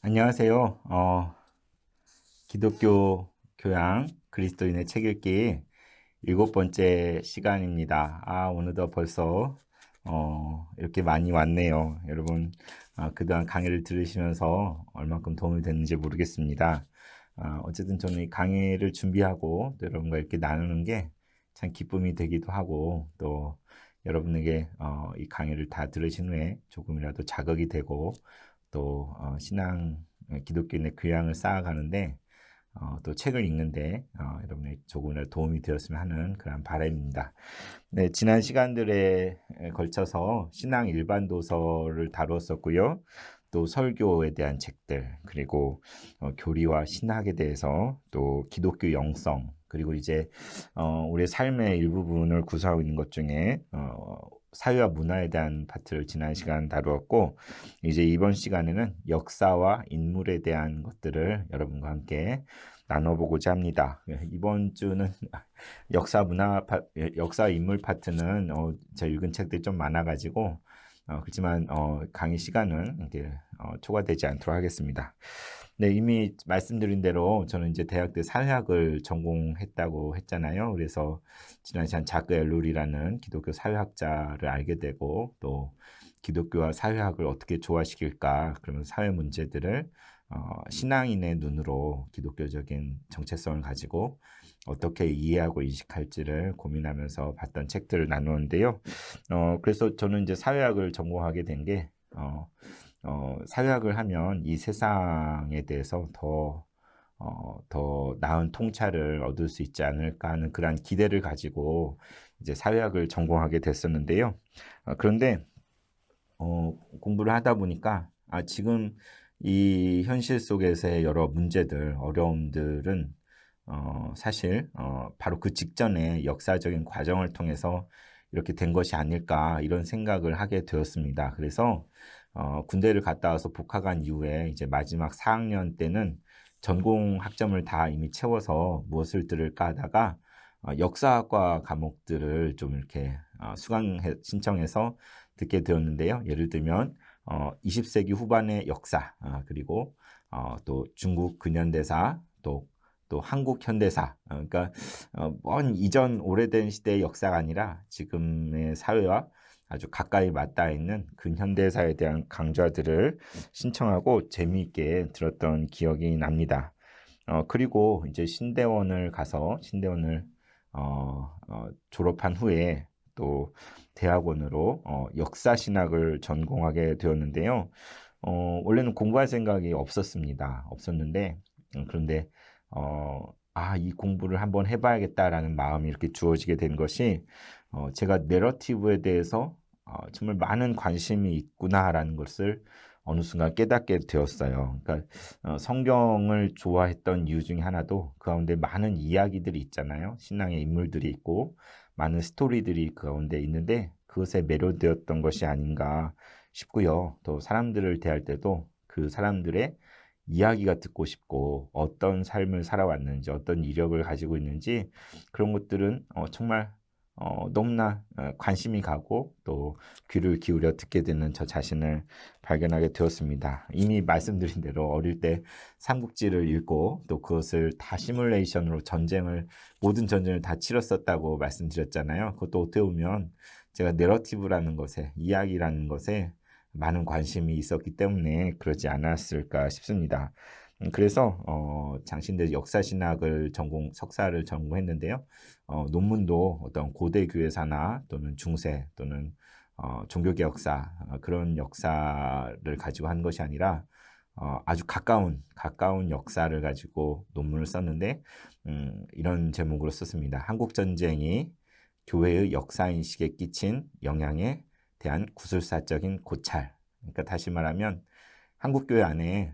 안녕하세요. 기독교 교양 그리스도인의 책 읽기 일곱 번째 시간입니다. 오늘도 벌써 이렇게 많이 왔네요. 여러분, 그동안 강의를 들으시면서 얼만큼 도움이 됐는지 모르겠습니다. 어쨌든 저는 이 강의를 준비하고 또 여러분과 이렇게 나누는 게 참 기쁨이 되기도 하고, 또 여러분에게 이 강의를 다 들으신 후에 조금이라도 자극이 되고, 또 기독교인의 교양을 쌓아가는데, 또 책을 읽는데 여러분의 조금이라도 도움이 되었으면 하는 그런 바람입니다. 네, 지난 시간들에 걸쳐서 신앙 일반 도서를 다루었었고요. 또 설교에 대한 책들, 그리고 교리와 신학에 대해서, 또 기독교 영성, 그리고 이제 우리의 삶의 일부분을 구성하고 있는 것 중에 사회와 문화에 대한 파트를 지난 시간 다루었고, 이제 이번 시간에는 역사와 인물에 대한 것들을 여러분과 함께 나눠보고자 합니다. 이번 주는 역사 인물 파트는 제가 읽은 책들이 좀 많아가지고 그렇지만 강의 시간은 이제 초과되지 않도록 하겠습니다. 네, 이미 말씀드린 대로 저는 이제 대학 때 사회학을 전공했다고 했잖아요. 그래서 지난 시간 자크 엘룰이라는 기독교 사회학자를 알게 되고, 또 기독교와 사회학을 어떻게 조화시킬까, 그러면 사회 문제들을 신앙인의 눈으로 기독교적인 정체성을 가지고 어떻게 이해하고 인식할지를 고민하면서 봤던 책들을 나누는데요. 그래서 저는 이제 사회학을 전공하게 된 게, 사회학을 하면 이 세상에 대해서 더 나은 통찰을 얻을 수 있지 않을까 하는 그런 기대를 가지고 이제 사회학을 전공하게 됐었는데요. 그런데 공부를 하다 보니까 지금 이 현실 속에서의 여러 문제들, 어려움들은 사실 바로 그 직전에 역사적인 과정을 통해서 이렇게 된 것이 아닐까, 이런 생각을 하게 되었습니다. 그래서 군대를 갔다 와서 복학한 이후에 이제 마지막 4학년 때는 전공 학점을 다 이미 채워서 무엇을 들을까 하다가 역사학과 과목들을 좀 이렇게 신청해서 듣게 되었는데요. 예를 들면 20세기 후반의 역사, 그리고 또 중국 근현대사, 또 한국 현대사, 그러니까 먼 이전 오래된 시대의 역사가 아니라 지금의 사회와 아주 가까이 맞닿아 있는 근현대사에 대한 강좌들을 신청하고 재미있게 들었던 기억이 납니다. 그리고 이제 신대원을 졸업한 후에 또 대학원으로 역사신학을 전공하게 되었는데요. 원래는 공부할 생각이 없었는데, 그런데 이 공부를 한번 해봐야겠다라는 마음이 이렇게 주어지게 된 것이, 제가 내러티브에 대해서 정말 많은 관심이 있구나라는 것을 어느 순간 깨닫게 되었어요. 그러니까 성경을 좋아했던 이유 중에 하나도 그 가운데 많은 이야기들이 있잖아요. 신앙의 인물들이 있고 많은 스토리들이 그 가운데 있는데, 그것에 매료되었던 것이 아닌가 싶고요. 또 사람들을 대할 때도 그 사람들의 이야기가 듣고 싶고, 어떤 삶을 살아왔는지, 어떤 이력을 가지고 있는지, 그런 것들은 정말 너무나 관심이 가고, 또 귀를 기울여 듣게 되는 저 자신을 발견하게 되었습니다. 이미 말씀드린 대로 어릴 때 삼국지를 읽고, 또 그것을 다 시뮬레이션으로 모든 전쟁을 다 치렀었다고 말씀드렸잖아요. 그것도 어떻게 보면 제가 내러티브라는 것에, 이야기라는 것에 많은 관심이 있었기 때문에 그러지 않았을까 싶습니다. 그래서 장신대 역사신학을 석사를 전공했는데요. 논문도 어떤 고대 교회사나 또는 중세 또는 종교개혁사, 그런 역사를 가지고 한 것이 아니라 아주 가까운 역사를 가지고 논문을 썼는데, 이런 제목으로 썼습니다. 한국 전쟁이 교회의 역사인식에 끼친 영향에 대한 구술사적인 고찰. 그러니까 다시 말하면 한국교회 안에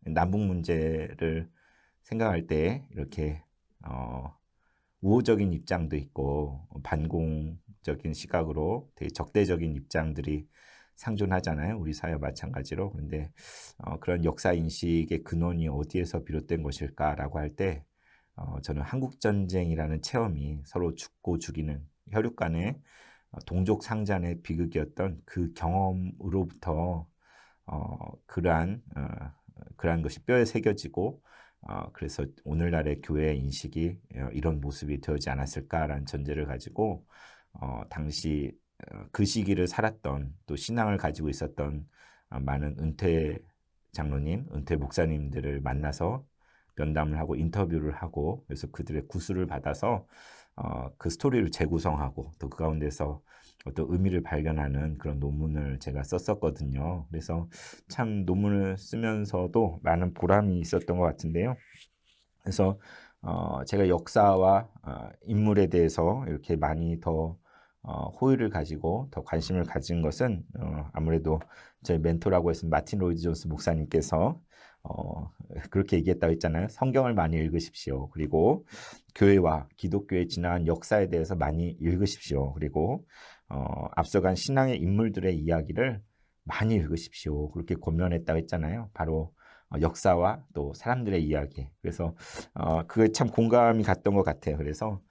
남북 문제를 생각할 때 이렇게 우호적인 입장도 있고 반공적인 시각으로 되게 적대적인 입장들이 상존하잖아요. 우리 사회와 마찬가지로. 그런데 그런 역사 인식의 근원이 어디에서 비롯된 것일까라고 할 때, 저는 한국전쟁이라는 체험이 서로 죽고 죽이는 혈육 간의 동족 상잔의 비극이었던 그 경험으로부터 그러한 그러한 것이 뼈에 새겨지고 그래서 오늘날의 교회 인식이 이런 모습이 되지 않았을까라는 전제를 가지고 당시 그 시기를 살았던 또 신앙을 가지고 있었던 많은 은퇴 장로님, 은퇴 목사님들을 만나서 면담을 하고 인터뷰를 하고 그래서 그들의 구술을 받아서 그 스토리를 재구성하고 또 그 가운데서 어떤 의미를 발견하는 그런 논문을 제가 썼었거든요. 그래서 참 논문을 쓰면서도 많은 보람이 있었던 것 같은데요. 그래서 제가 역사와 인물에 대해서 이렇게 많이 더 호의를 가지고 더 관심을 가진 것은 아무래도 제 멘토라고 했던 마틴 로이드 존스 목사님께서 그렇게 얘기했다고 했잖아요. 성경을 많이 읽으십시오. 그리고 교회와 기독교의 지나간 역사에 대해서 많이 읽으십시오. 그리고 앞서간 신앙의 인물들의 이야기를 많이 읽으십시오. 그렇게 권면했다고 했잖아요. 바로 역사와 또 사람들의 이야기. 그래서 그게 참 공감이 갔던 것 같아요. 그래서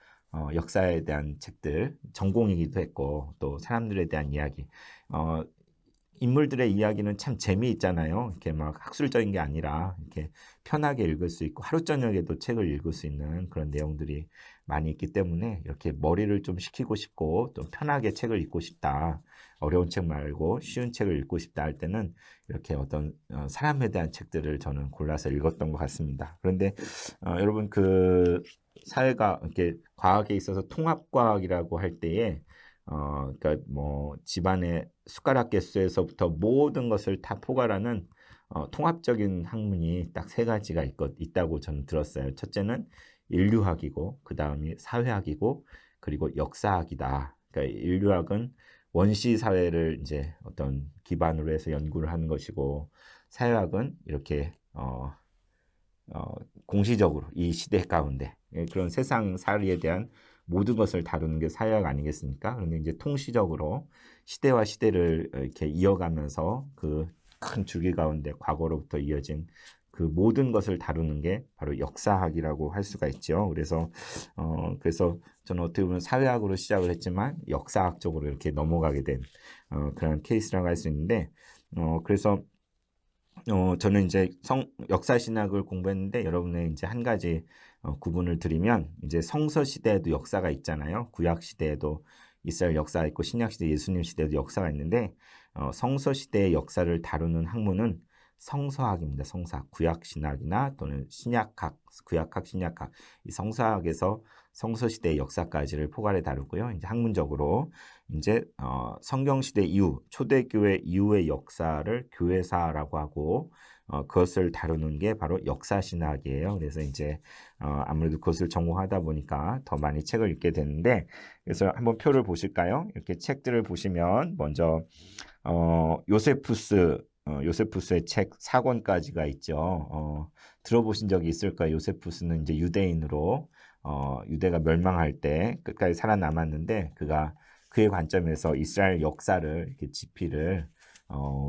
역사에 대한 책들, 전공이기도 했고 또 사람들에 대한 이야기. 인물들의 이야기는 참 재미있잖아요. 이렇게 막 학술적인 게 아니라 이렇게 편하게 읽을 수 있고 하루 저녁에도 책을 읽을 수 있는 그런 내용들이 많이 있기 때문에 이렇게 머리를 좀 식히고 싶고 또 편하게 책을 읽고 싶다. 어려운 책 말고 쉬운 책을 읽고 싶다 할 때는 이렇게 어떤 사람에 대한 책들을 저는 골라서 읽었던 것 같습니다. 그런데 여러분 그 사회가 이렇게 과학에 있어서 통합과학이라고 할 때에 그러니까 뭐 집안의 숟가락 개수에서부터 모든 것을 다 포괄하는 통합적인 학문이 딱 세 가지가 있다고 저는 들었어요. 첫째는 인류학이고, 그 다음이 사회학이고, 그리고 역사학이다. 그러니까 인류학은 원시 사회를 이제 어떤 기반으로 해서 연구를 하는 것이고, 사회학은 이렇게 공시적으로 이 시대 가운데 그런 세상살이에 대한 모든 것을 다루는 게 사회학 아니겠습니까? 그런데 이제 통시적으로 시대와 시대를 이렇게 이어가면서 그 큰 줄기 가운데 과거로부터 이어진 그 모든 것을 다루는 게 바로 역사학이라고 할 수가 있죠. 그래서 저는 어떻게 보면 사회학으로 시작을 했지만 역사학 쪽으로 이렇게 넘어가게 된 그런 케이스라고 할 수 있는데 그래서 저는 이제 역사신학을 공부했는데 여러분의 이제 한 가지 구분을 드리면 이제 성서 시대에도 역사가 있잖아요. 구약 시대에도 이스라엘 역사가 있고 신약 시대 예수님 시대에도 역사가 있는데 성서 시대의 역사를 다루는 학문은 성서학입니다. 성서학, 구약 신학이나 또는 신약학, 구약학, 신약학 이 성서학에서 성서 시대의 역사까지를 포괄해 다루고요. 이제 학문적으로 이제 성경 시대 이후 초대교회 이후의 역사를 교회사라고 하고 그것을 다루는 게 바로 역사신학이에요. 그래서 이제 아무래도 그것을 전공하다 보니까 더 많이 책을 읽게 되는데 그래서 한번 표를 보실까요? 이렇게 책들을 보시면 먼저 요세푸스의 책 4권까지가 있죠. 들어보신 적이 있을까요? 요세푸스는 이제 유대인으로 유대가 멸망할 때 끝까지 살아남았는데 그의 관점에서 이스라엘 역사를 이렇게 지피를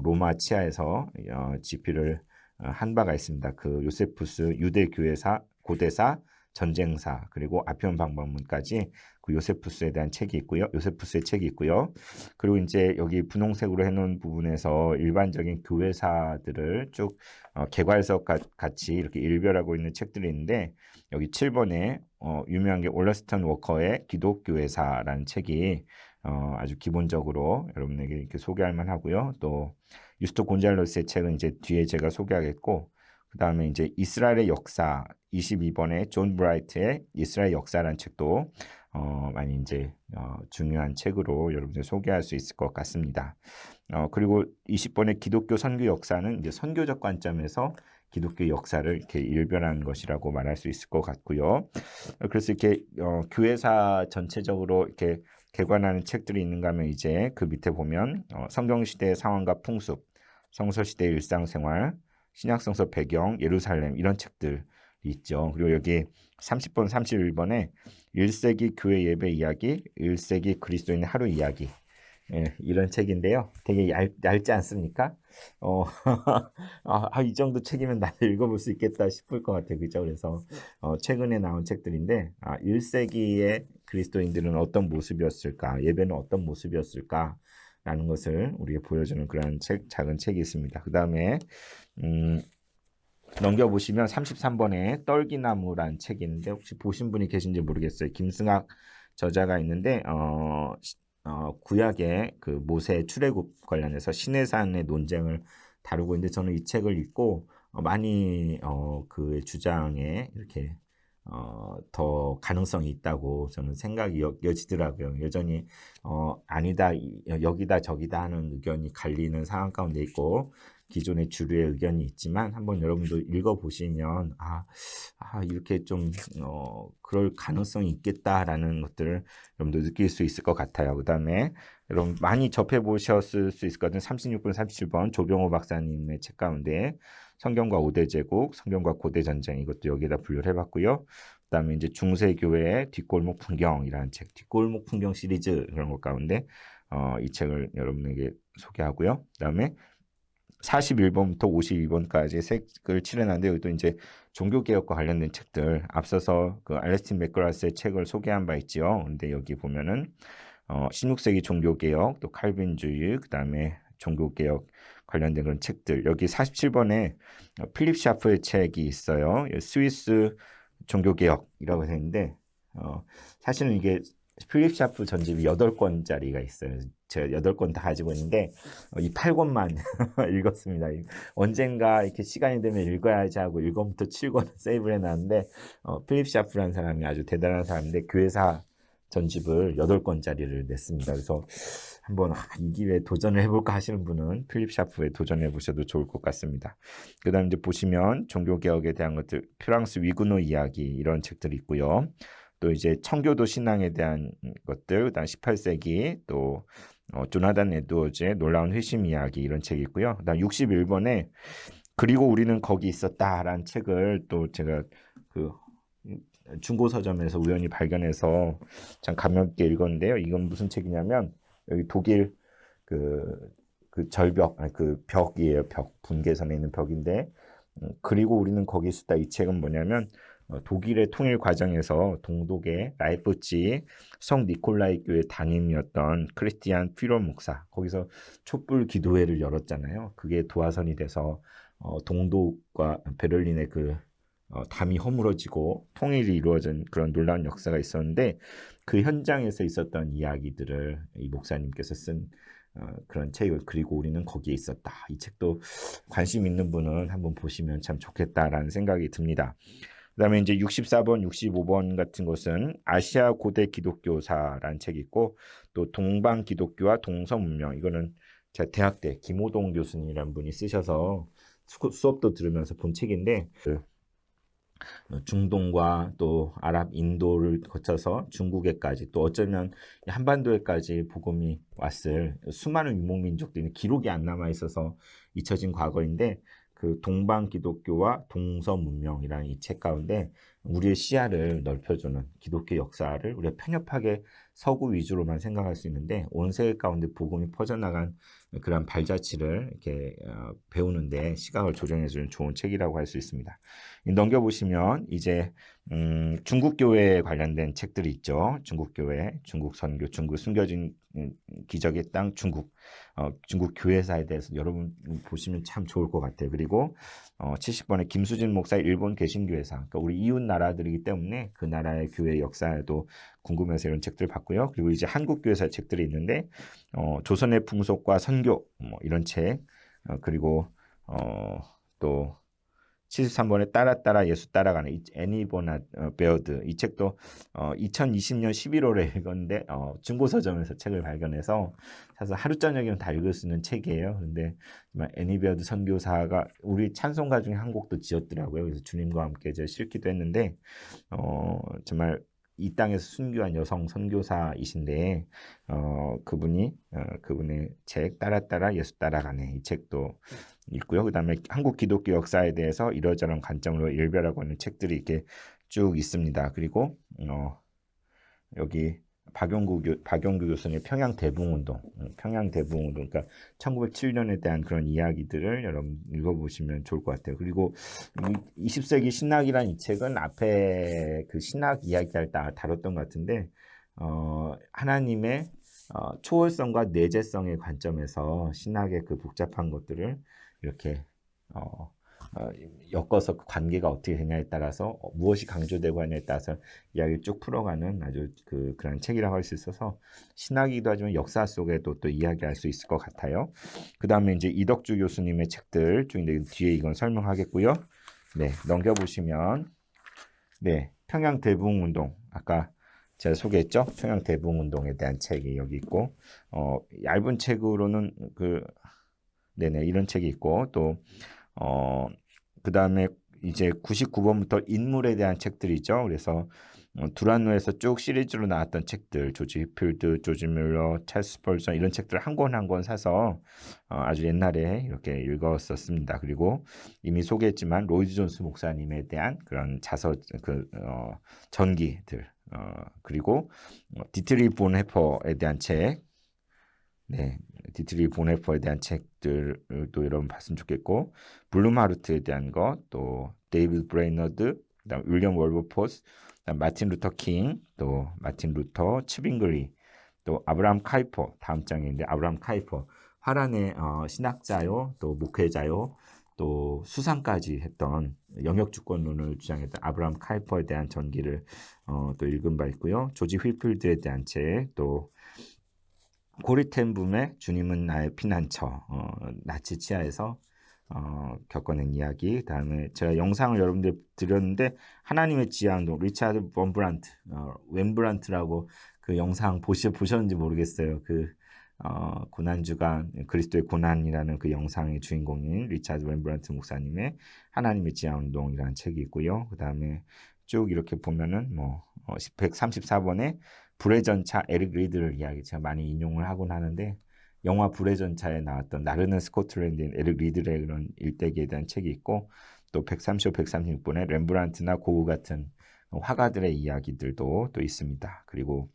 로마 치하에서 지피를 한 바가 있습니다. 그 요세푸스 유대 교회사 고대사 전쟁사 그리고 아편 방법문까지 그 요세푸스에 대한 책이 있고요. 요세푸스의 책이 있고요. 그리고 이제 여기 분홍색으로 해놓은 부분에서 일반적인 교회사들을 쭉 개괄석 같이 이렇게 일별하고 있는 책들이 있는데 여기 7번에 유명한 게 올러스턴 워커의 기독교회사라는 책이 아주 기본적으로 여러분에게 이렇게 소개할 만하고요. 또 유스토 곤잘로스의 책은 이제 뒤에 제가 소개하겠고 그 다음에 이제 이스라엘의 역사 22번에 존 브라이트의 이스라엘 역사라는 책도 많이 이제 중요한 책으로 여러분들 소개할 수 있을 것 같습니다. 그리고 20번의 기독교 선교 역사는 이제 선교적 관점에서 기독교 역사를 이렇게 일별하는 것이라고 말할 수 있을 것 같고요. 그래서 이렇게 교회사 전체적으로 이렇게 개관하는 책들이 있는가 하면 이제 그 밑에 보면 성경 시대의 상황과 풍습, 성서 시대의 일상생활, 신약성서 배경, 예루살렘 이런 책들이 있죠. 그리고 여기 30번, 31번에 1세기 교회 예배 이야기, 1세기 그리스도인의 하루 이야기 이런 책인데요. 되게 얇지 않습니까? 이 정도 책이면 나도 읽어볼 수 있겠다 싶을 것 같아요. 그죠? 그래서 최근에 나온 책들인데 1세기의 그리스도인들은 어떤 모습이었을까? 예배는 어떤 모습이었을까? 라는 것을 우리에게 보여주는 그런 작은 책이 있습니다. 그 다음에 넘겨보시면 33번에 떨기나무란 책이 있는데 혹시 보신 분이 계신지 모르겠어요. 김승학 저자가 있는데 구약의 그 모세 출애굽 관련해서 시내산의 논쟁을 다루고 있는데 저는 이 책을 읽고 많이 그의 주장에 이렇게 더 가능성이 있다고 저는 생각이 여지더라고요. 여전히 아니다, 여기다 저기다 하는 의견이 갈리는 상황 가운데 있고 기존의 주류의 의견이 있지만 한번 여러분도 읽어보시면 이렇게 좀 그럴 가능성이 있겠다라는 것들을 여러분도 느낄 수 있을 것 같아요. 그 다음에 여러분 많이 접해보셨을 수 있을 것 같은 36번, 37번 조병호 박사님의 책 가운데 성경과 5대 제국, 성경과 고대 전쟁 이것도 여기다 분류를 해봤고요. 그다음에 이제 중세교회의 뒷골목 풍경이라는 책, 뒷골목 풍경 시리즈 그런 것 가운데 이 책을 여러분에게 소개하고요. 그다음에 41번부터 52번까지 책을 칠해놨는데 여기도 이제 종교개혁과 관련된 책들 앞서서 그 알레스틴 맥그라스의 책을 소개한 바 있지요. 근데 여기 보면은 16세기 종교개혁, 또 칼빈주의, 그 다음에 종교개혁 관련된 그런 책들. 여기 47번에 필립 샤프의 책이 있어요. 스위스 종교개혁이라고 되어 있는데 사실은 이게 필립 샤프 전집이 8권짜리가 있어요. 제가 8권 다 가지고 있는데 이 8권만 읽었습니다. 언젠가 이렇게 시간이 되면 읽어야지 하고 1권부터 7권을 세이브를 해놨는데 필립 샤프라는 사람이 아주 대단한 사람인데 교회사 전집을 8권짜리를 냈습니다. 그래서 한번 이 기회에 도전을 해볼까 하시는 분은 필립 샤프에 도전해 보셔도 좋을 것 같습니다. 그 다음 이제 보시면 종교개혁에 대한 것들, 프랑스 위구노 이야기 이런 책들이 있고요. 또 이제 청교도 신앙에 대한 것들, 그다음 18세기 또 조나단 에드워즈의 놀라운 회심 이야기 이런 책이 있고요. 그다음 61번에 그리고 우리는 거기 있었다라는 책을 또 제가 그 중고 서점에서 우연히 발견해서 참 감명 있게 읽었는데요. 이건 무슨 책이냐면 여기 독일 그 절벽, 그 벽이에요. 벽, 분계선에 있는 벽인데 그리고 우리는 거기 있었다. 이 책은 뭐냐면 독일의 통일 과정에서 동독의 라이프치 성 니콜라이 교회 담임이었던 크리스티안 퓨러 목사 거기서 촛불 기도회를 열었잖아요. 그게 도화선이 돼서 동독과 베를린의 그 담이 허물어지고 통일이 이루어진 그런 놀라운 역사가 있었는데 그 현장에서 있었던 이야기들을 이 목사님께서 쓴 그런 책을 그리고 우리는 거기에 있었다. 이 책도 관심 있는 분은 한번 보시면 참 좋겠다라는 생각이 듭니다. 그다음에 이제 64번, 65번 같은 것은 아시아 고대 기독교사라는 책이 있고 또 동방 기독교와 동서 문명 이거는 제가 대학 때 김호동 교수님이라는 분이 쓰셔서 수업도 들으면서 본 책인데 중동과 또 아랍 인도를 거쳐서 중국에까지 또 어쩌면 한반도에까지 복음이 왔을 수많은 유목민족들이 기록이 안 남아 있어서 잊혀진 과거인데 그 동방 기독교와 동서 문명이라는 이 책 가운데 우리의 시야를 넓혀주는 기독교 역사를 우리가 편협하게 서구 위주로만 생각할 수 있는데 온 세계 가운데 복음이 퍼져나간 그런 발자취를 이렇게 배우는데 시각을 조정해주는 좋은 책이라고 할 수 있습니다. 넘겨보시면 이제 중국 교회에 관련된 책들이 있죠. 중국 교회, 중국 선교, 중국 숨겨진 기적의 땅, 중국 교회사에 대해서 여러분 보시면 참 좋을 것 같아요. 그리고 70번에 김수진 목사의 일본 개신교회사, 그러니까 우리 이웃 나라들이기 때문에 그 나라의 교회 역사에도 궁금해서 이런 책들을 봤고요. 그리고 이제 한국 교회사 책들이 있는데 조선의 풍속과 선교 뭐 이런 책, 그리고 또 73번에 따라 예수 따라가는 애니 베어드 이 책도 2020년 11월에 읽었는데 중고 서점에서 책을 발견해서 사실 하루 저녁이면 다 읽을 수 있는 책이에요. 근데 애니 베어드 선교사가 우리 찬송가 중에 한 곡도 지었더라고요. 그래서 주님과 함께 제가 읽기도 했는데 정말 이 땅에서 순교한 여성 선교사이신데 그분의 책 따라 예수 따라가네 이 책도 있고요. 그 다음에 한국 기독교 역사에 대해서 이러저런 관점으로 일별하고 있는 책들이 이렇게 쭉 있습니다. 그리고 여기 박용구 교수님 평양 대붕운동, 그러니까 1907년에 대한 그런 이야기들을 여러분 읽어보시면 좋을 것 같아요. 그리고 20세기 신학이라는 이 책은 앞에 그 신학 이야기할 때 다뤘던 것 같은데 하나님의 초월성과 내재성의 관점에서 신학의 그 복잡한 것들을 이렇게 어, 엮어서 그 관계가 어떻게 되냐에 따라서 무엇이 강조되고 하냐에 따라서 이야기를 쭉 풀어가는 아주 그런 책이라고 할 수 있어서 신학이기도 하지만 역사 속에도 또 이야기할 수 있을 것 같아요. 그 다음에 이제 이덕주 교수님의 책들 중에 뒤에 이건 설명하겠고요. 네, 넘겨보시면 네, 평양 대부흥운동 아까 제가 소개했죠? 평양 대부흥운동에 대한 책이 여기 있고 얇은 책으로는 네네 이런 책이 있고 또 그다음에 이제 99번부터 인물에 대한 책들이죠. 그래서 두란노에서 쭉 시리즈로 나왔던 책들, 조지 휘필드, 조지 뮬러, 찰스 펄전 이런 책들 한 권 한 권 사서 아주 옛날에 이렇게 읽었었습니다. 그리고 이미 소개했지만 로이드 존스 목사님에 대한 그런 전기들 그리고 디트리 본헤퍼에 대한 책, 네, 디트리 본헤퍼에 대한 책들도 여러분 봤으면 좋겠고 블룸하르트에 대한 것, 또 데이비드 브레이너드, 그다음 윌리엄 월버포스, 그다음 마틴 루터 킹, 또 마틴 루터 츠빙글리, 또 아브라함 카이퍼 다음 장인데 아브라함 카이퍼 화란의 신학자요, 또 목회자요, 또 수상까지 했던 영역 주권론을 주장했던 아브라함 카이퍼에 대한 전기를 또 읽은 바 있고요. 조지 휘필드에 대한 책, 또 고리 텐붐의 주님은 나의 피난처, 나치 치하에서 겪어낸 이야기. 그다음에 제가 영상을 여러분들 드렸는데 하나님의 지하운동 리차드 범브란트, 웬브란트라고 그 영상 보셨는지 모르겠어요. 고난주간 그리스도의 고난이라는 그 영상의 주인공인 리차드 웬브란트 목사님의 하나님의 지하운동이라는 책이 있고요. 그다음에 쭉 이렇게 보면은 134번에 불의 전차 에릭 리드를 이야기 제가 많이 인용을 하곤 하는데 영화 불의 전차에 나왔던 나르는 스코틀랜드인 에릭 리드의 그런 일대기에 대한 책이 있고 또 135, 136번에 렘브란트나 고흐 같은 화가들의 이야기들도 또 있습니다. 그리고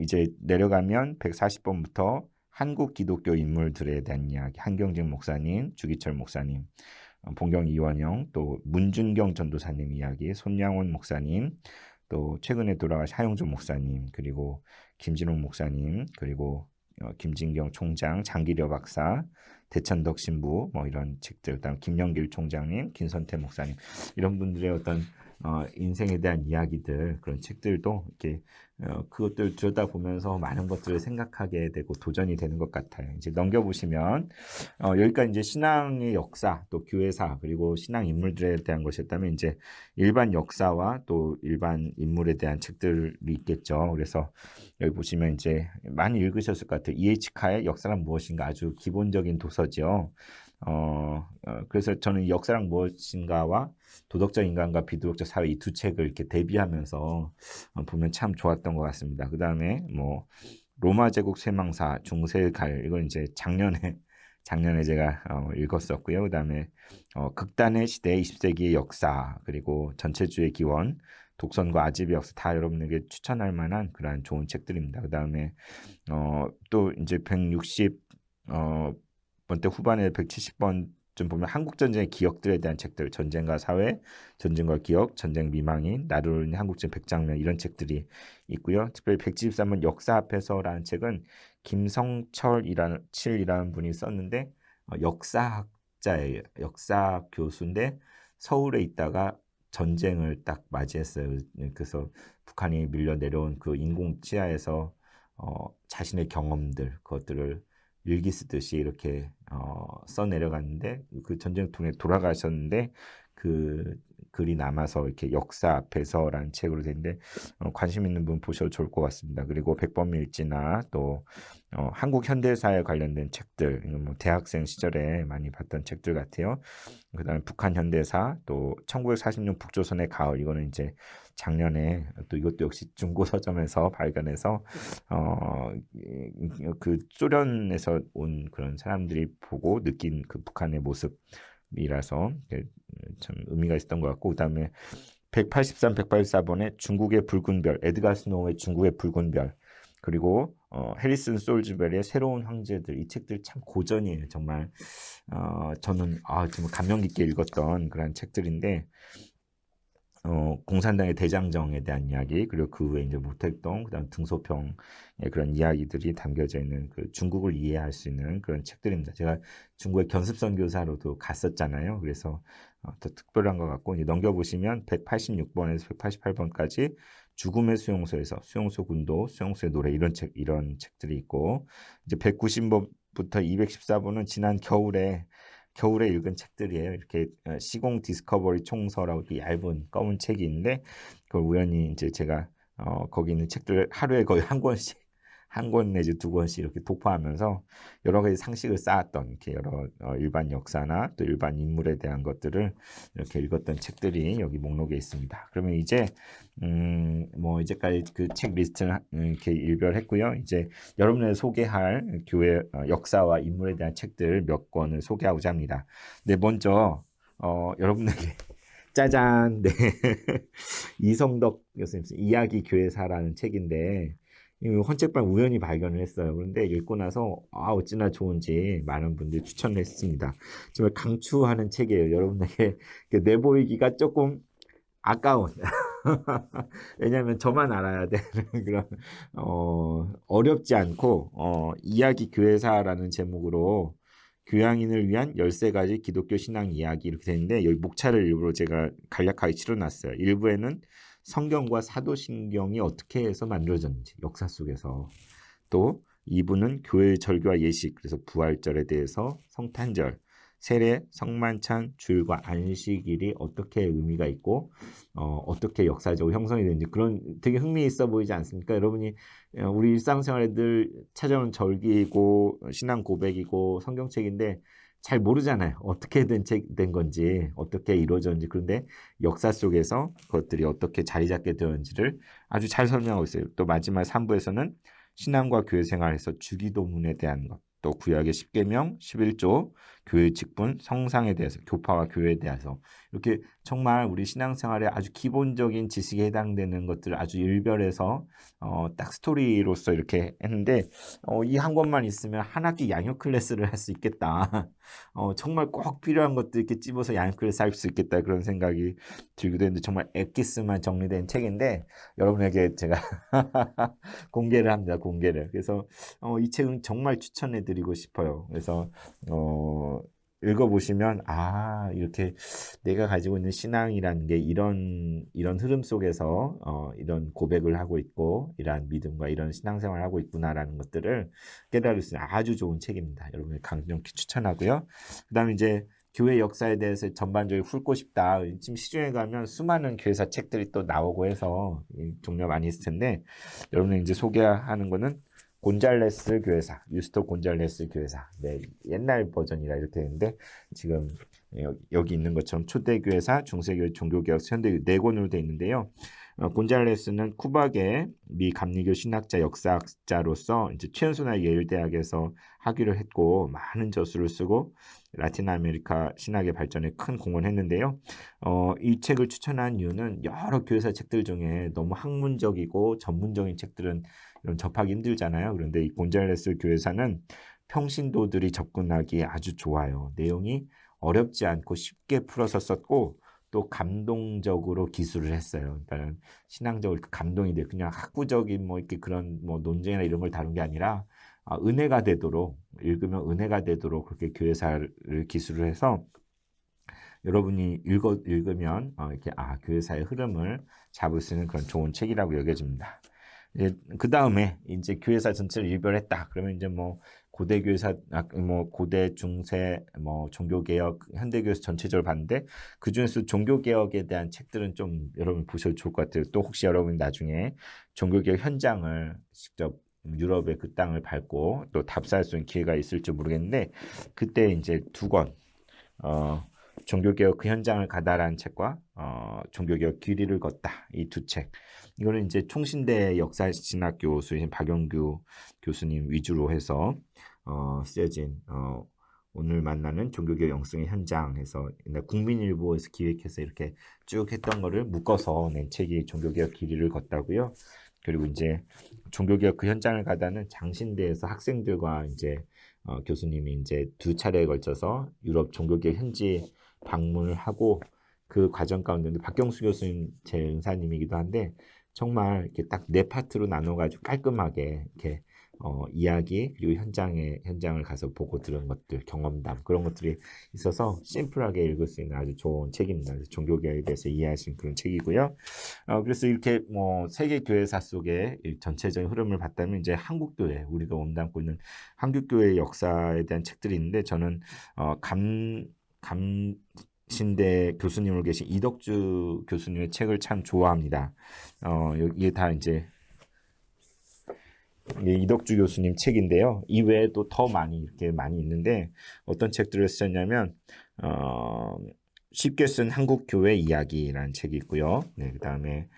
이제 내려가면 140번부터 한국 기독교 인물들에 대한 이야기 한경직 목사님, 주기철 목사님, 봉경 이원영, 또 문준경 전도사님 이야기, 손양원 목사님, 또 최근에 돌아가신 하용준 목사님, 그리고 김진홍 목사님, 그리고 김진경 총장, 장기려 박사, 대천덕 신부 뭐 이런 책들, 그다음 김영길 총장님, 김선태 목사님 이런 분들의 어떤 인생에 대한 이야기들 그런 책들도 이렇게 그것들 들여다보면서 많은 것들을 생각하게 되고 도전이 되는 것 같아요. 이제 넘겨보시면 여기까지 이제 신앙의 역사, 또 교회사 그리고 신앙 인물들에 대한 것이었다면 이제 일반 역사와 또 일반 인물에 대한 책들이 있겠죠. 그래서 여기 보시면 이제 많이 읽으셨을 것 같아요. E.H. 카의 역사란 무엇인가 아주 기본적인 도서죠. 그래서 저는 역사란 무엇인가와 도덕적 인간과 비도덕적 사회 이 두 책을 이렇게 대비하면서 보면 참 좋았던 것 같습니다. 그 다음에 뭐 로마 제국 쇠망사 중세갈 이건 이제 작년에 제가 읽었었고요. 그 다음에 극단의 시대 20세기의 역사 그리고 전체주의 기원 독선과 아집의 역사 다 여러분에게 추천할 만한 그러한 좋은 책들입니다. 그 다음에 또 이제 160 번때 후반에 170번쯤 보면 한국전쟁의 기억들에 대한 책들 전쟁과 사회, 전쟁과 기억, 전쟁 미망인, 나를 한국전 100장면 이런 책들이 있고요. 특별히 173번 역사 앞에서라는 책은 김성철이라는 분이 썼는데 역사학자예요. 역사 교수인데 서울에 있다가 전쟁을 딱 맞이했어요. 그래서 북한이 밀려 내려온 그 인공 치하에서 자신의 경험들 그것들을 일기 쓰듯이 이렇게 써 내려갔는데 그 전쟁 통해 돌아가셨는데 그 글이 남아서 이렇게 역사 앞에서라는 책으로 되는데 관심 있는 분 보셔도 좋을 것 같습니다. 그리고 백범일지나 또 한국 현대사에 관련된 책들 이건 뭐 대학생 시절에 많이 봤던 책들 같아요. 그다음에 북한 현대사 또 1940년 북조선의 가을 이거는 이제 작년에 또 이것도 역시 중고 서점에서 발견해서 그 소련에서 온 그런 사람들이 보고 느낀 그 북한의 모습이라서 참 의미가 있었던 것 같고 그다음에 183, 184번에 중국의 붉은 별 에드가 스노우의 중국의 붉은 별 그리고 해리슨 솔즈베리의 새로운 황제들 이 책들 참 고전이에요. 정말 저는 정말 감명 깊게 읽었던 그런 책들인데 공산당의 대장정에 대한 이야기, 그리고 그 후에 이제 모택동, 그다음 등소평의 그런 이야기들이 담겨져 있는 그 중국을 이해할 수 있는 그런 책들입니다. 제가 중국의 견습선 교사로도 갔었잖아요. 그래서 더 특별한 것 같고, 이제 넘겨보시면 186번에서 188번까지 죽음의 수용소에서 수용소 군도, 수용소의 노래 이런 책들이 있고, 이제 190번부터 214번은 지난 겨울에 읽은 책들이에요. 이렇게 시공 디스커버리 총서라고 이렇게 얇은 검은 책이 있는데, 그걸 우연히 이제 제가 거기 있는 책들 하루에 거의 한 권 내지 두 권씩 이렇게 독파하면서 여러 가지 상식을 쌓았던, 이렇게 여러 일반 역사나 또 일반 인물에 대한 것들을 이렇게 읽었던 책들이 여기 목록에 있습니다. 그러면 이제 뭐 이제까지 그 책 리스트는 이렇게 일별했고요. 이제 여러분의 소개할 교회 역사와 인물에 대한 책들 몇 권을 소개하고자 합니다. 네, 먼저 여러분에게 짜잔, 네. 이성덕 교수님 이야기 교회사라는 책인데, 이 헌책방 우연히 발견을 했어요. 그런데 읽고 나서 어찌나 좋은지 많은 분들이 추천을 했습니다. 정말 강추하는 책이에요. 여러분에게 내보이기가 조금 아까운. 왜냐하면 저만 알아야 되는 그런 어렵지 않고 이야기 교회사라는 제목으로 교양인을 위한 13가지 기독교 신앙 이야기 이렇게 되는데, 여기 목차를 일부러 제가 간략하게 치러놨어요. 일부에는 성경과 사도신경이 어떻게 해서 만들어졌는지 역사 속에서, 또 2부는 교회의 절기와 예식, 그래서 부활절에 대해서, 성탄절, 세례, 성만찬, 주일과 안식일이 어떻게 의미가 있고 어떻게 역사적으로 형성이 되는지, 그런 되게 흥미있어 보이지 않습니까? 여러분이 우리 일상생활에 늘 찾아오는 절기이고 신앙 고백이고 성경책인데 잘 모르잖아요. 어떻게 된 건지, 어떻게 이루어졌는지. 그런데 역사 속에서 그것들이 어떻게 자리 잡게 되었는지를 아주 잘 설명하고 있어요. 또 마지막 3부에서는 신앙과 교회 생활에서 주기도문에 대한 것, 또 구약의 10계명, 11조, 교회 직분, 성상에 대해서, 교파와 교회에 대해서, 이렇게 정말 우리 신앙생활에 아주 기본적인 지식에 해당되는 것들을 아주 일별해서 딱 스토리로서 이렇게 했는데, 이 한 권만 있으면 한 학기 양육 클래스를 할 수 있겠다. 정말 꼭 필요한 것들 이렇게 찝어서 양육 클래스 할 수 있겠다, 그런 생각이 들기도 했는데, 정말 엑기스만 정리된 책인데 여러분에게 제가 공개를 합니다. 공개를. 그래서 이 책은 정말 추천해드리고 싶어요. 그래서 읽어보시면 이렇게 내가 가지고 있는 신앙이라는 게 이런 흐름 속에서 이런 고백을 하고 있고 이러한 믿음과 이런 신앙생활을 하고 있구나라는 것들을 깨달을 수 있는 아주 좋은 책입니다. 여러분이 강력히 추천하고요. 그 다음에 이제 교회 역사에 대해서 전반적으로 훑고 싶다. 지금 시중에 가면 수많은 교회사 책들이 또 나오고 해서 종류 많이 있을 텐데, 여러분이 이제 소개하는 거는 곤잘레스 교회사, 유스토 곤잘레스 교회사. 네, 옛날 버전이라 이렇게 되는데, 지금 여기 있는 것처럼 초대교회사, 중세교회, 종교개혁, 현대교회 4권으로 되어 있는데요. 곤잘레스는 쿠박의 미 감리교 신학자 역사학자로서 이제 최연소나 예일 대학에서 학위를 했고 많은 저술을 쓰고 라틴 아메리카 신학의 발전에 큰 공헌했는데요. 이 책을 추천한 이유는 여러 교회사 책들 중에 너무 학문적이고 전문적인 책들은 이런 접하기 힘들잖아요. 그런데 이 곤잘레스 교회사는 평신도들이 접근하기 아주 좋아요. 내용이 어렵지 않고 쉽게 풀어서 썼고 또 감동적으로 기술을 했어요. 그러니까 신앙적으로 감동이 돼요. 그냥 학구적인 뭐 이렇게 그런 뭐 논쟁이나 이런 걸 다룬 게 아니라 은혜가 되도록, 읽으면 은혜가 되도록 그렇게 교회사를 기술을 해서 여러분이 읽으면 이렇게 교회사의 흐름을 잡을 수 있는 그런 좋은 책이라고 여겨집니다. 그 다음에 이제 교회사 전체를 일별했다. 그러면 이제 뭐 고대 교회사, 뭐 고대, 중세, 뭐 종교개혁, 현대교회에서 전체적으로 봤는데 그 중에서 종교개혁에 대한 책들은 좀 여러분 보셔도 좋을 것 같아요. 또 혹시 여러분이 나중에 종교개혁 현장을 직접 유럽의 그 땅을 밟고 또 답사할 수 있는 기회가 있을지 모르겠는데, 그때 이제 2권, 종교개혁 그 현장을 가다라는 책과 종교개혁 길이를 걷다, 이 2책. 이거는 이제 총신대 역사신학 교수이신 박영규 교수님 위주로 해서 쓰여진 오늘 만나는 종교개혁 영성의 현장에서 옛날 국민일보에서 기획해서 이렇게 쭉 했던 거를 묶어서 낸 책이 종교개혁 길이를 걷다고요. 그리고 이제 종교개혁 그 현장을 가다는 장신대에서 학생들과 이제 교수님이 이제 2차례에 걸쳐서 유럽 종교개혁 현지 방문을 하고 그 과정 가운데 박경수 교수님 제 은사님이기도 한데 정말 이렇게 딱 네 파트로 나눠가지고 깔끔하게 이렇게 이야기 그리고 현장을 가서 보고 들은 것들 경험담 그런 것들이 있어서 심플하게 읽을 수 있는 아주 좋은 책입니다. 그래서 종교개혁에 대해서 이해하신 그런 책이고요. 그래서 이렇게 뭐 세계 교회사 속의 전체적인 흐름을 봤다면 이제 한국 교회 우리가 몸담고 있는 한국 교회의 역사에 대한 책들이 있는데 저는 감신대 교수님으로 계신 이덕주 교수님의 책을 참 좋아합니다. 이게 다 이제 이덕주 교수님 책인데요. 이 외에도 더 많이 이렇게 많이 있는데 어떤 책들을 쓰셨냐면 쉽게 쓴 한국 교회 이야기라는 책이 있고요. 네, 그다음에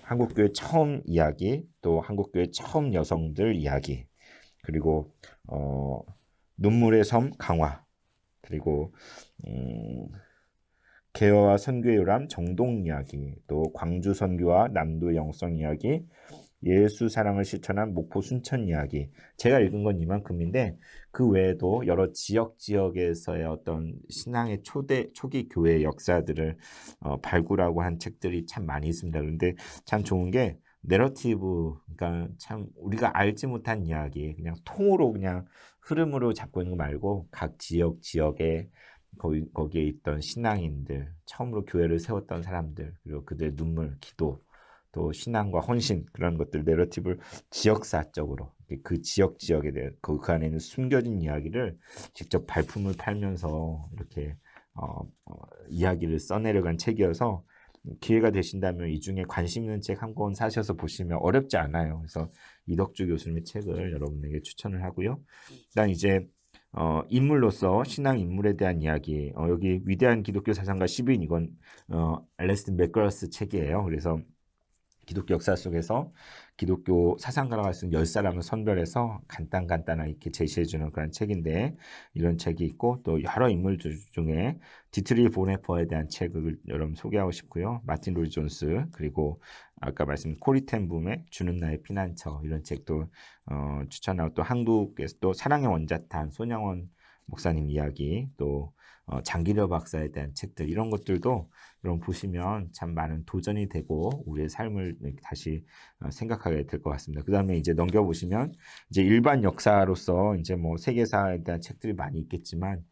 한국 교회 처음 이야기, 또 한국 교회 처음 여성들 이야기, 그리고 눈물의 섬 강화, 그리고 개화와 선교의 요람 정동 이야기, 또 광주 선교와 남도 영성 이야기, 예수 사랑을 실천한 목포 순천 이야기. 제가 읽은 건 이만큼인데 그 외에도 여러 지역에서의 어떤 신앙의 초기 교회 역사들을 발굴하고 한 책들이 참 많이 있습니다. 그런데 참 좋은 게 내러티브, 그러니까 참 우리가 알지 못한 이야기, 그냥 통으로 그냥 흐름으로 잡고 있는 거 말고 각 지역에 거기에 있던 신앙인들, 처음으로 교회를 세웠던 사람들, 그리고 그들의 눈물, 기도, 또 신앙과 헌신 그런 것들 내러티브를 지역사적으로 그 지역에 대해 그 안에 있는 숨겨진 이야기를 직접 발품을 팔면서 이렇게 이야기를 써내려간 책이어서 기회가 되신다면 이 중에 관심 있는 책 한 권 사셔서 보시면 어렵지 않아요. 그래서 이덕주 교수님의 책을 여러분에게 추천을 하고요. 일단 이제 인물로서 신앙 인물에 대한 이야기, 여기 위대한 기독교 사상가 10인 이건 알레스틴 맥거러스 책이에요. 그래서 기독교 역사 속에서 기독교 사상가라고 할 수 있는 10사람을 선별해서 간단하게 이렇게 제시해주는 그런 책인데 이런 책이 있고 또 여러 인물들 중에 디트리 보네퍼에 대한 책을 여러분 소개하고 싶고요. 마틴 로이 존스 그리고 아까 말씀드린 코리 텐 붐의 주는 나의 피난처 이런 책도 추천하고 또 한국에서 또 사랑의 원자탄 손양원 목사님 이야기 또 장기려 박사에 대한 책들 이런 것들도 여러분 보시면 참 많은 도전이 되고 우리의 삶을 다시 생각하게 될 것 같습니다. 그 다음에 이제 넘겨보시면 이제 일반 역사로서 이제 뭐 세계사에 대한 책들이 많이 있겠지만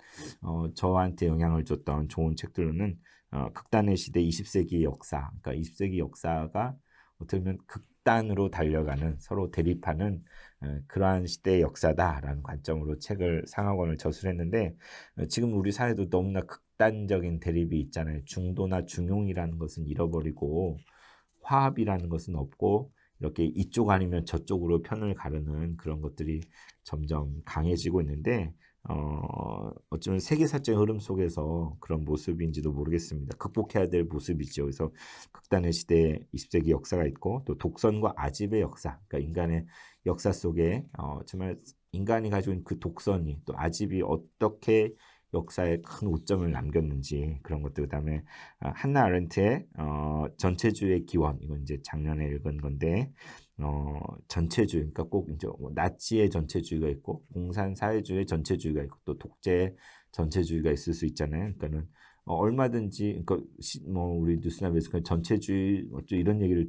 저한테 영향을 줬던 좋은 책들로는 극단의 시대 20세기 역사, 그러니까 20세기 역사가 어떻게 보면 극단으로 달려가는 서로 대립하는 그러한 시대의 역사다라는 관점으로 책을 상하권을 저술했는데 지금 우리 사회도 너무나 극단적인 대립이 있잖아요. 중도나 중용이라는 것은 잃어버리고 화합이라는 것은 없고 이렇게 이쪽 아니면 저쪽으로 편을 가르는 그런 것들이 점점 강해지고 있는데 어쩌면 세계사적인 흐름 속에서 그런 모습인지도 모르겠습니다. 극복해야 될 모습이죠. 그래서 극단의 시대 20세기 역사가 있고 또 독선과 아집의 역사, 그러니까 인간의 역사 속에 정말 인간이 가지고 있는 그 독선이 또 아집이 어떻게 역사에 큰 오점을 남겼는지 그런 것들 그다음에 한나 아렌트의 전체주의의 기원 이건 이제 작년에 읽은 건데 전체주의 그러니까 꼭 이제 나치의 전체주의가 있고 공산 사회주의의 전체주의가 있고 또 독재의 전체주의가 있을 수 있잖아요. 그러니까는 얼마든지 그러니까 뭐 우리 뉴스나 매스컴 전체주의 어쩌 이런 얘기를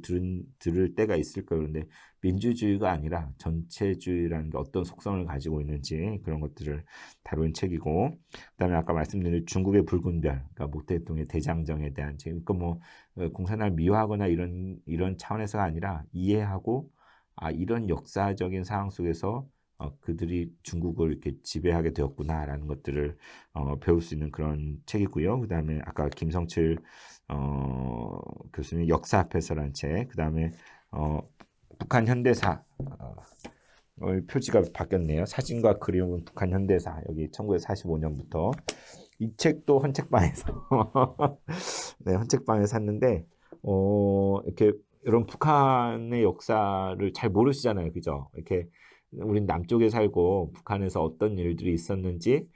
들을 때가 있을 거예요. 그런데 민주주의가 아니라 전체주의라는 게 어떤 속성을 가지고 있는지 그런 것들을 다룬 책이고 그다음에 아까 말씀드린 중국의 붉은 별 그러니까 모 대통령의 대장정에 대한 책 그러니까 뭐 공산을 미화하거나 이런 차원에서가 아니라 이해하고 이런 역사적인 상황 속에서 그들이 중국을 이렇게 지배하게 되었구나라는 것들을 배울 수 있는 그런 책이고요. 그 다음에 아까 김성칠 교수님 역사 앞에서라는 책, 그 다음에 북한 현대사 표지가 바뀌었네요. 사진과 그림은 북한 현대사 여기 1945년부터 이 책도 헌책방에서 네, 헌책방에 샀는데 이렇게 이런 북한의 역사를 잘 모르시잖아요, 그죠? 이렇게 우린 남쪽에 살고 북한에서 어떤 일들이 있었는지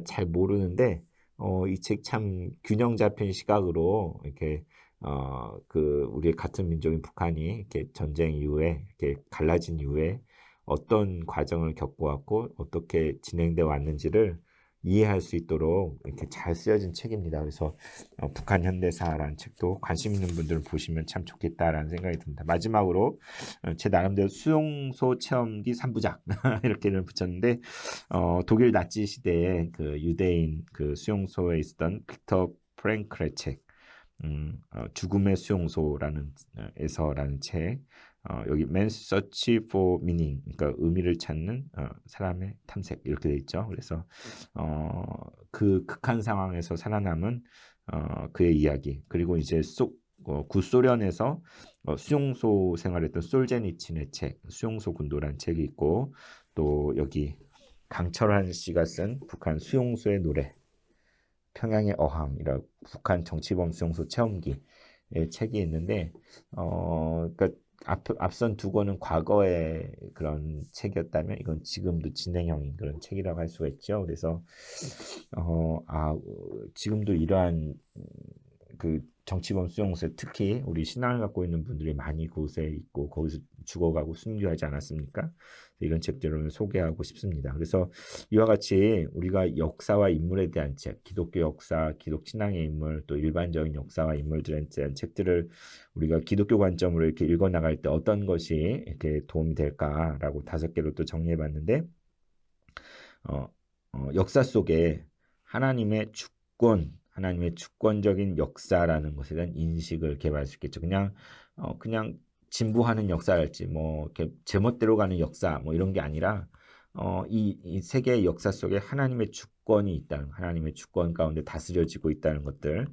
잘 모르는데 이 책 참 균형 잡힌 시각으로 이렇게 그 우리의 같은 민족인 북한이 이렇게 전쟁 이후에 이렇게 갈라진 이후에 어떤 과정을 겪어왔고 어떻게 진행돼 왔는지를 이해할 수 있도록 이렇게 잘 쓰여진 책입니다. 그래서 북한 현대사라는 책도 관심 있는 분들은 보시면 참 좋겠다라는 생각이 듭니다. 마지막으로 제 나름대로 수용소 체험기 3부작 이렇게를 붙였는데 독일 나치 시대에 그 유대인 그 수용소에 있었던 빅터 프랭클의 책 죽음의 수용소라는 에서라는 책 여기 Man's Search for Meaning 그러니까 의미를 찾는 사람의 탐색 이렇게 돼 있죠. 그래서 그 극한 상황에서 살아남은 그의 이야기 그리고 이제 구소련에서 수용소 생활했던 솔제니친의 책 수용소 군도라는 책이 있고 또 여기 강철환 씨가 쓴 북한 수용소의 노래 평양의 어함이라 북한 정치범 수용소 체험기의 책이 있는데 그러니까 앞선 두 권은 과거의 그런 책이었다면 이건 지금도 진행형인 그런 책이라고 할 수가 있죠. 그래서 지금도 이러한 그 정치범 수용소에 특히 우리 신앙을 갖고 있는 분들이 많이 그곳에 있고 거기서 죽어가고 순교하지 않았습니까? 이런 책들을 소개하고 싶습니다. 그래서 이와 같이 우리가 역사와 인물에 대한 책, 기독교 역사, 기독 신앙의 인물, 또 일반적인 역사와 인물들에 대한 책들을 우리가 기독교 관점으로 이렇게 읽어 나갈 때 어떤 것이 이렇게 도움이 될까라고 5개로 또 정리해봤는데 역사 속에 하나님의 주권, 하나님의 주권적인 역사라는 것에 대한 인식을 개발할 수 있겠죠. 그냥 진보하는 역사랄지 뭐 이렇게 제멋대로 가는 역사 뭐 이런 게 아니라 이 세계의 역사 속에 하나님의 주권이 있다는 하나님의 주권 가운데 다스려지고 있다는 것들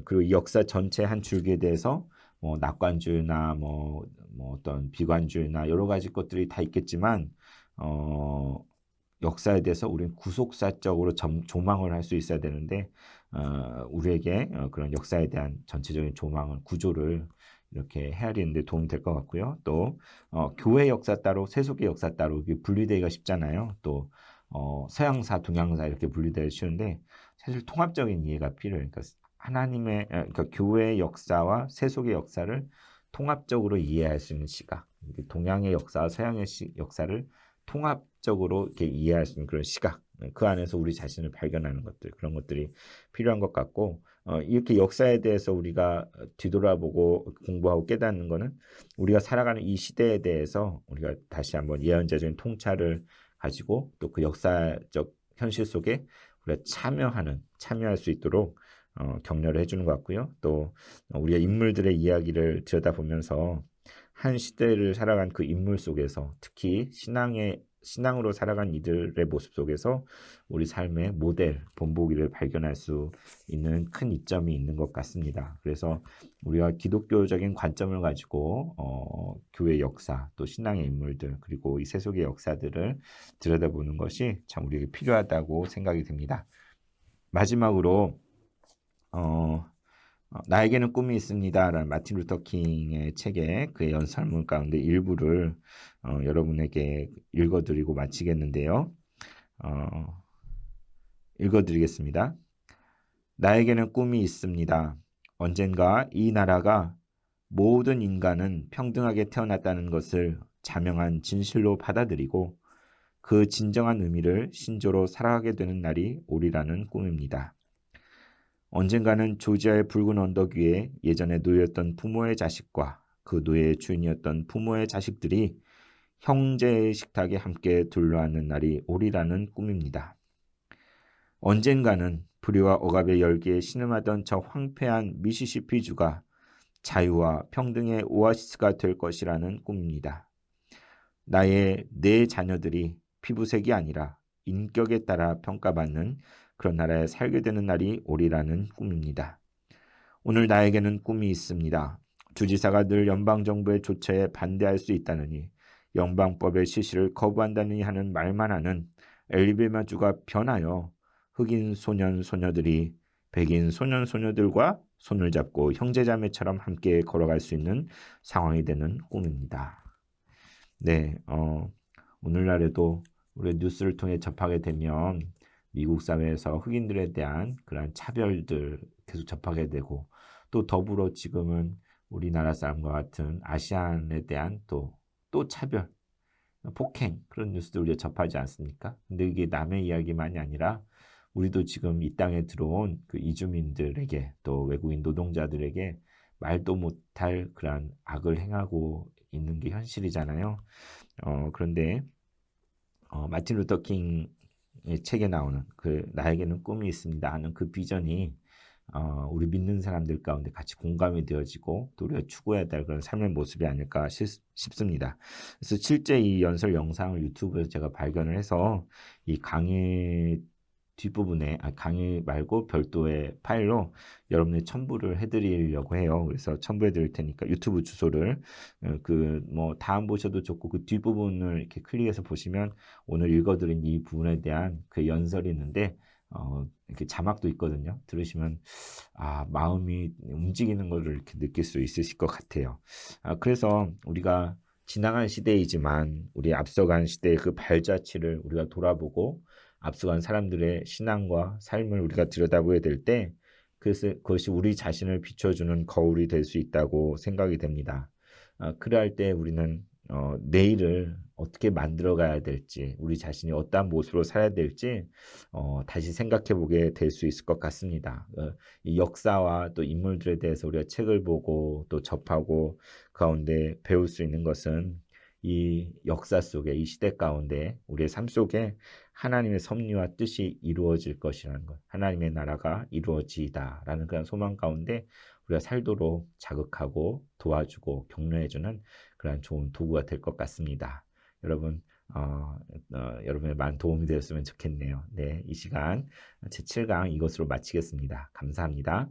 그리고 이 역사 전체 한 줄기에 대해서 뭐 낙관주의나 뭐 어떤 비관주의나 여러 가지 것들이 다 있겠지만 역사에 대해서 우리는 구속사적으로 조망을 할 수 있어야 되는데 우리에게 그런 역사에 대한 전체적인 조망을 구조를 이렇게 헤아리는 데 도움이 될 것 같고요. 또 교회 역사 따로 세속의 역사 따로 이게 분리되기가 쉽잖아요. 또 서양사, 동양사 이렇게 분리되기 쉬운데 사실 통합적인 이해가 필요해요. 그러니까 교회의 역사와 세속의 역사를 통합적으로 이해할 수 있는 시각, 동양의 역사와 서양의 역사를 통합적으로 이렇게 이해할 수 있는 그런 시각, 그 안에서 우리 자신을 발견하는 것들, 그런 것들이 필요한 것 같고, 이렇게 역사에 대해서 우리가 뒤돌아보고 공부하고 깨닫는 것은 우리가 살아가는 이 시대에 대해서 우리가 다시 한번 예언자적인 통찰을 가지고 또 그 역사적 현실 속에 우리가 참여할 수 있도록 격려를 해주는 것 같고요. 또 우리가 인물들의 이야기를 들여다보면서 한 시대를 살아간 그 인물 속에서 특히 신앙으로 살아간 이들의 모습 속에서 우리 삶의 모델, 본보기를 발견할 수 있는 큰 이점이 있는 것 같습니다. 그래서 우리가 기독교적인 관점을 가지고 교회 역사, 또 신앙의 인물들, 그리고 이 세속의 역사들을 들여다보는 것이 참 우리에게 필요하다고 생각이 듭니다. 마지막으로 나에게는 꿈이 있습니다라는 마틴 루터 킹의 책에 그의 연설문 가운데 일부를 여러분에게 읽어드리고 마치겠는데요. 읽어드리겠습니다. 나에게는 꿈이 있습니다. 언젠가 이 나라가 모든 인간은 평등하게 태어났다는 것을 자명한 진실로 받아들이고 그 진정한 의미를 신조로 살아가게 되는 날이 오리라는 꿈입니다. 언젠가는 조지아의 붉은 언덕 위에 예전에 노예였던 부모의 자식과 그 노예의 주인이었던 부모의 자식들이 형제의 식탁에 함께 둘러앉는 날이 오리라는 꿈입니다. 언젠가는 불의와 억압의 열기에 신음하던 저 황폐한 미시시피주가 자유와 평등의 오아시스가 될 것이라는 꿈입니다. 나의 네 자녀들이 피부색이 아니라 인격에 따라 평가받는 그런 나라에 살게 되는 날이 오리라는 꿈입니다. 오늘 나에게는 꿈이 있습니다. 주지사가 늘 연방정부의 조처에 반대할 수 있다느니 연방법의 실시를 거부한다느니 하는 말만 하는 엘리베마주가 변하여 흑인 소년 소녀들이 백인 소년 소녀들과 손을 잡고 형제자매처럼 함께 걸어갈 수 있는 상황이 되는 꿈입니다. 네, 오늘날에도 우리 뉴스를 통해 접하게 되면 미국 사회에서 흑인들에 대한 그런 차별들 계속 접하게 되고 또 더불어 지금은 우리나라 사람과 같은 아시안에 대한 또 차별, 폭행 그런 뉴스들 우리가 접하지 않습니까? 근데 이게 남의 이야기만이 아니라 우리도 지금 이 땅에 들어온 그 이주민들에게 또 외국인 노동자들에게 말도 못할 그러한 악을 행하고 있는 게 현실이잖아요. 그런데 마틴 루터 킹의 책에 나오는 그 나에게는 꿈이 있습니다 하는 그 비전이 우리 믿는 사람들 가운데 같이 공감이 되어지고 또 우리가 추구해야 될 그런 삶의 모습이 아닐까 싶습니다. 그래서 실제 이 연설 영상을 유튜브에서 제가 발견을 해서 이 강의 뒷부분에 강의 말고 별도의 파일로 여러분의 첨부를 해드리려고 해요. 그래서 첨부해 드릴 테니까 유튜브 주소를 그 뭐 다 안 보셔도 좋고 그 뒷부분을 이렇게 클릭해서 보시면 오늘 읽어드린 이 부분에 대한 그 연설이 있는데 이렇게 자막도 있거든요. 들으시면 마음이 움직이는 것을 이렇게 느낄 수 있으실 것 같아요. 그래서 우리가 지나간 시대이지만 우리 앞서간 시대의 그 발자취를 우리가 돌아보고 앞서간 사람들의 신앙과 삶을 우리가 들여다보게 될 때 그것이 우리 자신을 비춰주는 거울이 될 수 있다고 생각이 됩니다. 그럴 때 우리는 내일을 어떻게 만들어 가야 될지, 우리 자신이 어떠한 모습으로 살아야 될지 다시 생각해 보게 될 수 있을 것 같습니다. 이 역사와 또 인물들에 대해서 우리가 책을 보고 또 접하고 가운데 배울 수 있는 것은 이 역사 속에 이 시대 가운데 우리의 삶 속에 하나님의 섭리와 뜻이 이루어질 것이라는 것, 하나님의 나라가 이루어지다라는 그런 소망 가운데 우리가 살도록 자극하고 도와주고 격려해주는 그런 좋은 도구가 될 것 같습니다. 여러분, 여러분의 많은 도움이 되었으면 좋겠네요. 네, 이 시간 제7강 이것으로 마치겠습니다. 감사합니다.